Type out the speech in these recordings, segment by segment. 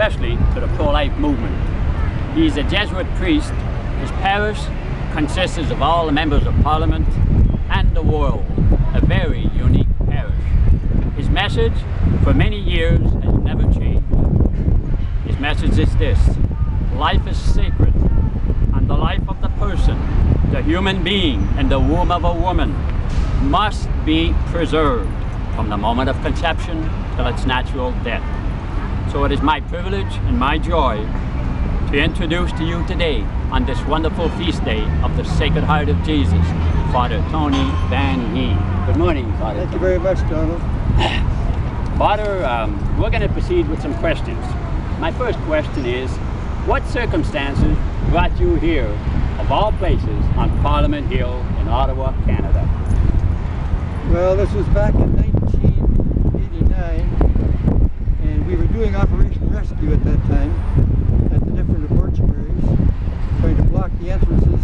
especially to the pro-life movement. He's a Jesuit priest. His parish consists of all the members of Parliament and the world, a very unique parish. His message for many years has never changed. His message is this: life is sacred, and the life of the person, the human being in the womb of a woman, must be preserved from the moment of conception till its natural death. So it is my privilege and my joy to introduce to you today, on this wonderful feast day of the Sacred Heart of Jesus, Father Tony Van Heen. Good morning, Father. Thank you very much, Donald. Father, we're going to proceed with some questions. My first question is, what circumstances brought you here, of all places, on Parliament Hill in Ottawa, Canada? Well, this was back in 1989, and we were doing Operation Rescue at that time at the different abortuaries, trying to block the entrances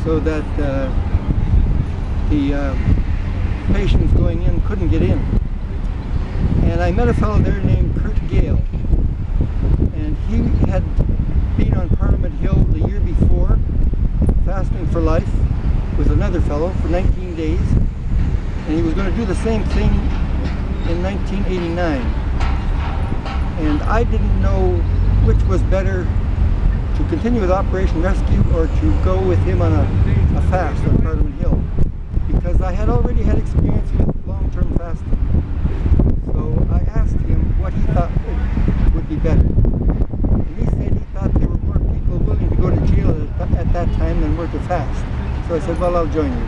so that the patients going in couldn't get in. And I met a fellow there named Kurt Gale, and he had been on Parliament Hill the year before, fasting for life with another fellow for 19 days, and he was going to do the same thing in 1989. And I didn't know which was better, to continue with Operation Rescue or to go with him on a fast on Parliament Hill, because I had already had experience with long-term fasting. So I asked him what he thought would be better. And he said he thought there were more people willing to go to jail at that time than were to fast. So I said, well, I'll join you.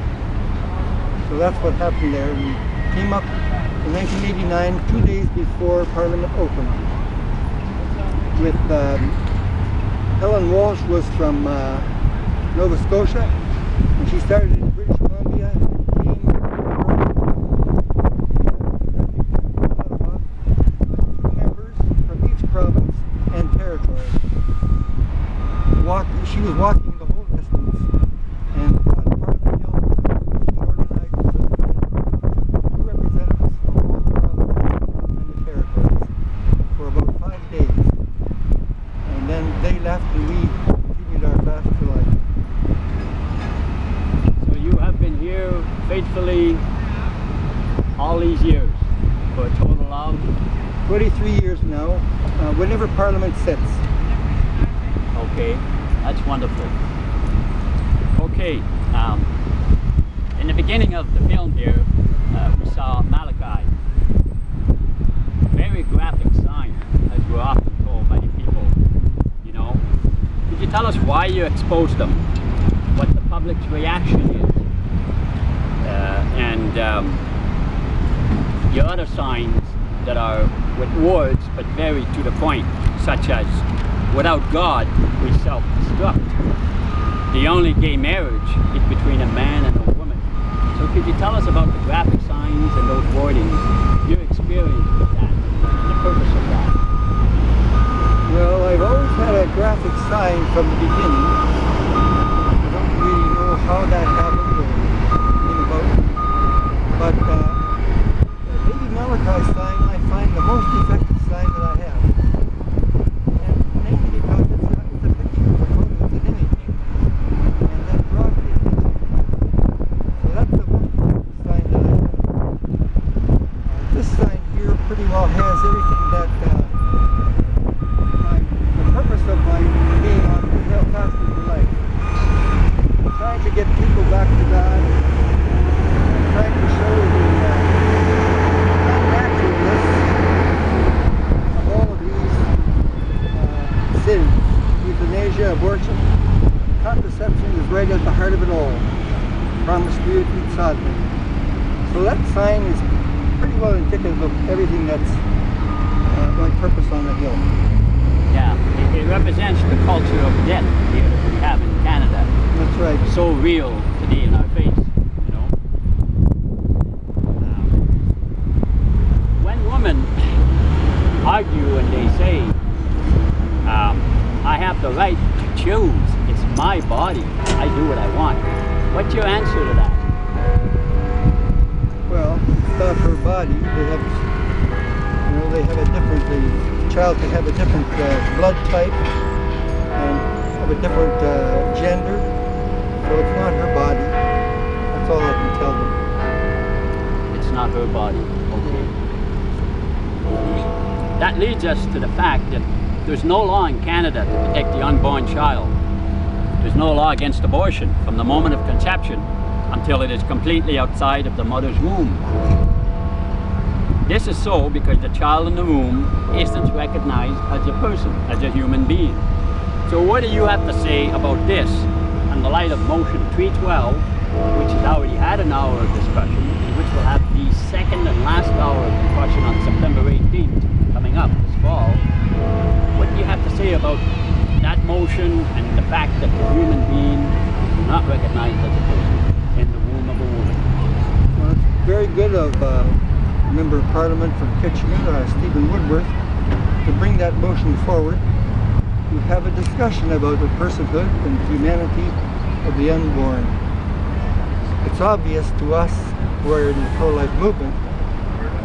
So that's what happened there. We came up in 1989, 2 days before Parliament opened, with Helen Walsh was from Nova Scotia, and she started in British Columbia and came Ottawa with 2 members from each province and territory. She was walking the whole distance, and on Parliament Hill she organized 2 representatives from all the provinces and the territories for about 5 days. And then they left and we continued our fast for life. So you have been here faithfully all these years, for a total of 23 years now, whenever Parliament sits. Okay, that's wonderful. Okay, in the beginning of the film here, we saw Malachi. Very graphic sign, as we're often told by the people, you know. Could you tell us why you exposed them? What the public's reaction is? And your other signs that are with words but very to the point, such as, without God, we self-destruct. The only gay marriage is between a man and a woman. So could you tell us about the graphic signs and those wordings, your experience with that, and the purpose of that? Well, I've always had a graphic sign from the beginning. I don't really know how that happened or anything about it. But the baby Malachi sign I find the most effective sign that I have. And mainly because it's a picture, it's an image. And that draws the attention. So that's the most effective sign that I have. This sign here pretty well has everything that the purpose of my being on the Hill fasting for life. Trying to get people back to God, trying to show the unnaturalness of all of these sins. Euthanasia, abortion, contraception is right at the heart of it all. Promiscuity and sodomy. So that sign is pretty well indicative of everything that's my purpose on the Hill. Yeah, it represents the culture of death here that we have in Canada. That's right. So real today in our face, you know. When women argue and they say, I have the right to choose, it's my body, I do what I want. What's your answer to that? Well, it's not her body. They have a different child could have a different blood type and have a different gender. So it's not her body. That's all I can tell them. It's not her body. Okay. That leads us to the fact that there's no law in Canada to protect the unborn child. There's no law against abortion from the moment of conception until it is completely outside of the mother's womb. This is so because the child in the womb isn't recognized as a person, as a human being. So what do you have to say about this in the light of motion 312, which has already had an hour of discussion, and which will have the second and last hour of discussion on September 18th, coming up this fall? What do you have to say about that motion and the fact that the human being is not recognized as a person in the womb of a woman? Well, it's very good of Member of Parliament from Kitchener, Stephen Woodworth, to bring that motion forward to have a discussion about the personhood and humanity of the unborn. It's obvious to us who are in the pro-life movement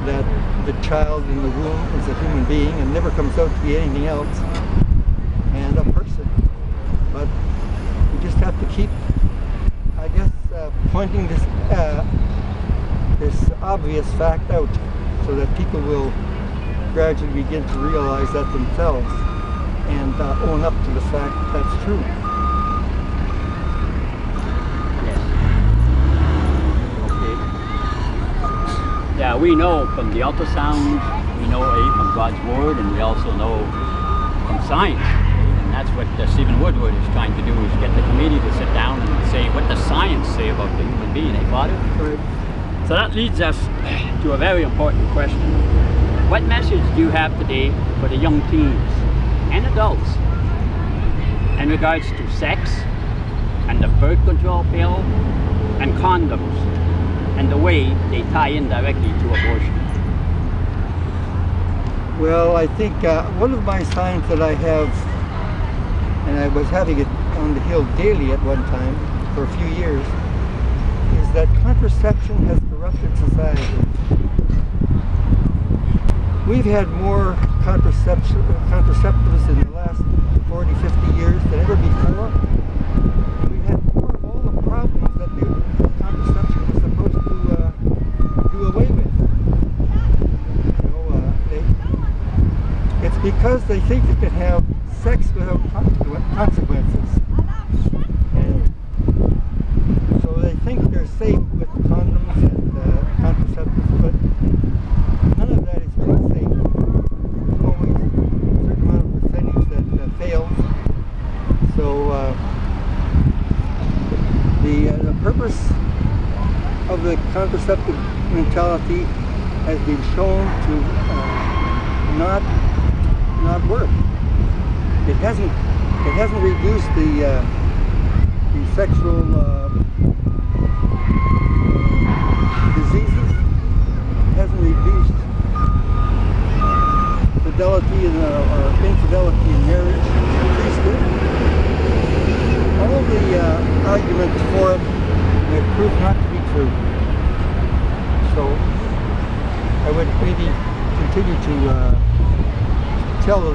that the child in the womb is a human being and never comes out to be anything else, and a person. But we just have to keep, I guess, pointing this obvious fact out so that people will gradually begin to realize that themselves and own up to the fact that that's true. Yes. Okay. Yeah, we know from the ultrasound, we know from God's Word, and we also know from science. And that's what Stephen Woodward is trying to do, is get the committee to sit down and say, what does science say about the human being, Father? Right. So that leads us to a very important question. What message do you have today for the young teens and adults in regards to sex and the birth control pill and condoms and the way they tie in directly to abortion? Well, I think one of my signs that I have, and I was having it on the Hill daily at one time for a few years, is that contraception has corrupted society. We've had more contraceptives in the last 40, 50 years than ever before. We've had more of all the problems that the contraception was supposed to do away with. You know, it's because they think they can have sex without consequences. They think they're safe with condoms and contraceptives, but none of that is really safe. There's always a certain amount of percentage that fails. So the purpose of the contraceptive mentality has been shown to not work. It hasn't reduced the sexual diseases. It hasn't reduced fidelity or infidelity in marriage. Increased it. All the arguments for it have proved not to be true. So I would maybe continue to tell the